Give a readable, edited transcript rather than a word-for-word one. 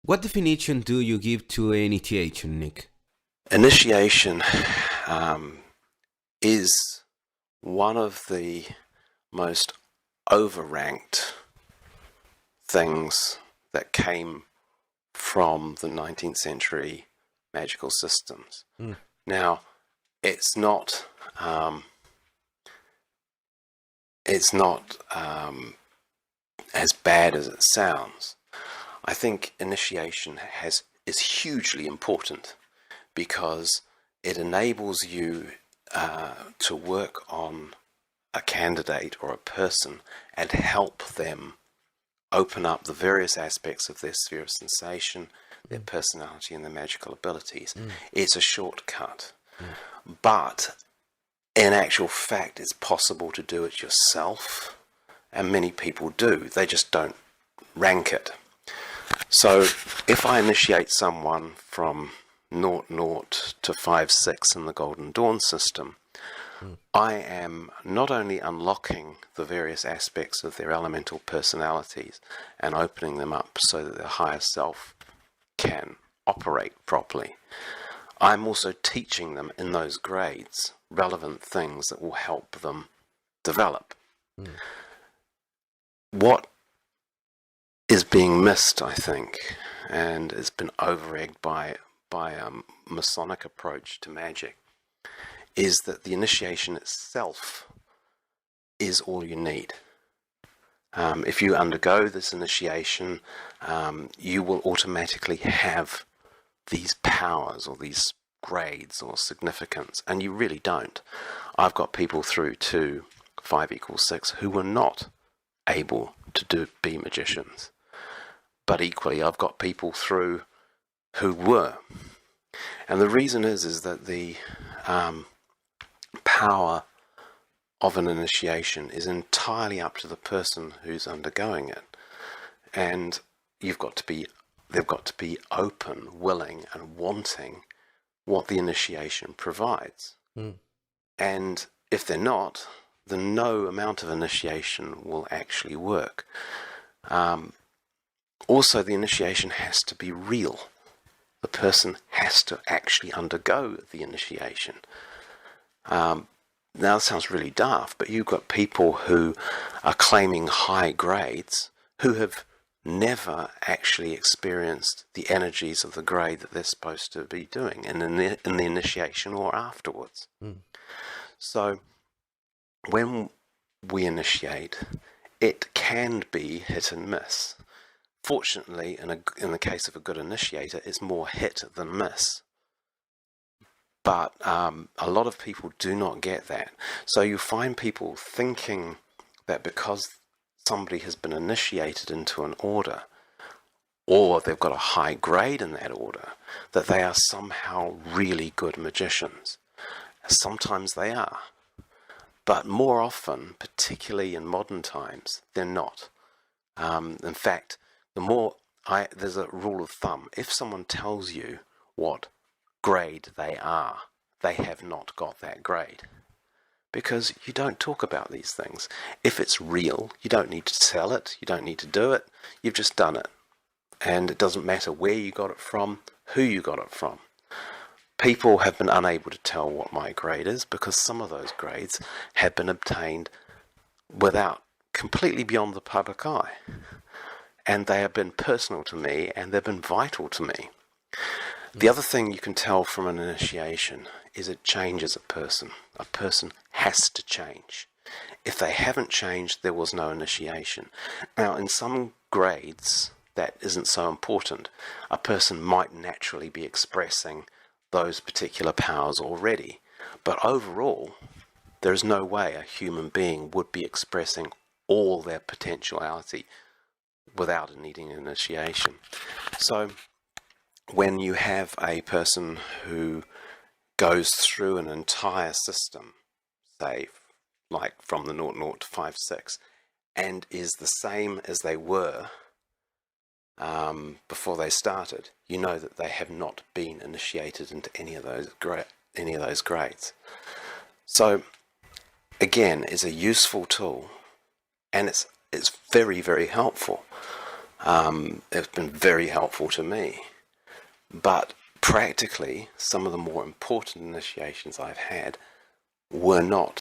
What definition do you give to initiation, Nick? Initiation is one of the most overranked things that came from the 19th century magical systems. Now, it's not as bad as it sounds. I think initiation is hugely important because it enables you to work on a candidate or a person and help them open up the various aspects of their sphere of sensation, their personality, and their magical abilities. It's a shortcut. But in actual fact, it's possible to do it yourself, and many people do. They just don't rank it. So if I initiate someone from 0, 0 to 5, 6 in the Golden Dawn system, I am not only unlocking the various aspects of their elemental personalities and opening them up so that their higher self can operate properly, I'm also teaching them in those grades relevant things that will help them develop. What is being missed, I think, and has been over-egged by a Masonic approach to magic, is that the initiation itself is all you need. If you undergo this initiation, you will automatically have these powers or these grades or significance, and you really don't. I've got people through to 5 = 6 who were not able to be magicians, but equally I've got people through who were. And the reason is that the power of an initiation is entirely up to the person who's undergoing it, and they've got to be open, willing, and wanting what the initiation provides. And if they're not, then no amount of initiation will actually work. Also, the initiation has to be real. The person has to actually undergo the initiation. Now, that sounds really daft, but you've got people who are claiming high grades who have never actually experienced the energies of the grade that they're supposed to be doing in the initiation or afterwards. So when we initiate, it can be hit and miss. Fortunately, in the case of a good initiator, it's more hit than miss. But a lot of people do not get that. So you find people thinking that because somebody has been initiated into an order, or they've got a high grade in that order, that they are somehow really good magicians. Sometimes they are. But more often, particularly in modern times, they're not. In fact, there's a rule of thumb. If someone tells you what grade they are, they have not got that grade. Because you don't talk about these things. If it's real, you don't need to sell it, you don't need to do it, you've just done it. And it doesn't matter where you got it from, who you got it from. People have been unable to tell what my grade is because some of those grades have been obtained completely beyond the public eye. And they have been personal to me, and they've been vital to me. The other thing you can tell from an initiation is it changes a person. A person has to change. If they haven't changed, there was no initiation. Now, in some grades, that isn't so important. A person might naturally be expressing those particular powers already. But overall, there is no way a human being would be expressing all their potentiality without needing an initiation. So when you have a person who goes through an entire system, say, like from the 0, 0 to 5, 6, and is the same as they were before they started, you know that they have not been initiated into any of those grades. So again, it's a useful tool, and it's very, very helpful. It's been very helpful to me. But practically, some of the more important initiations I've had were not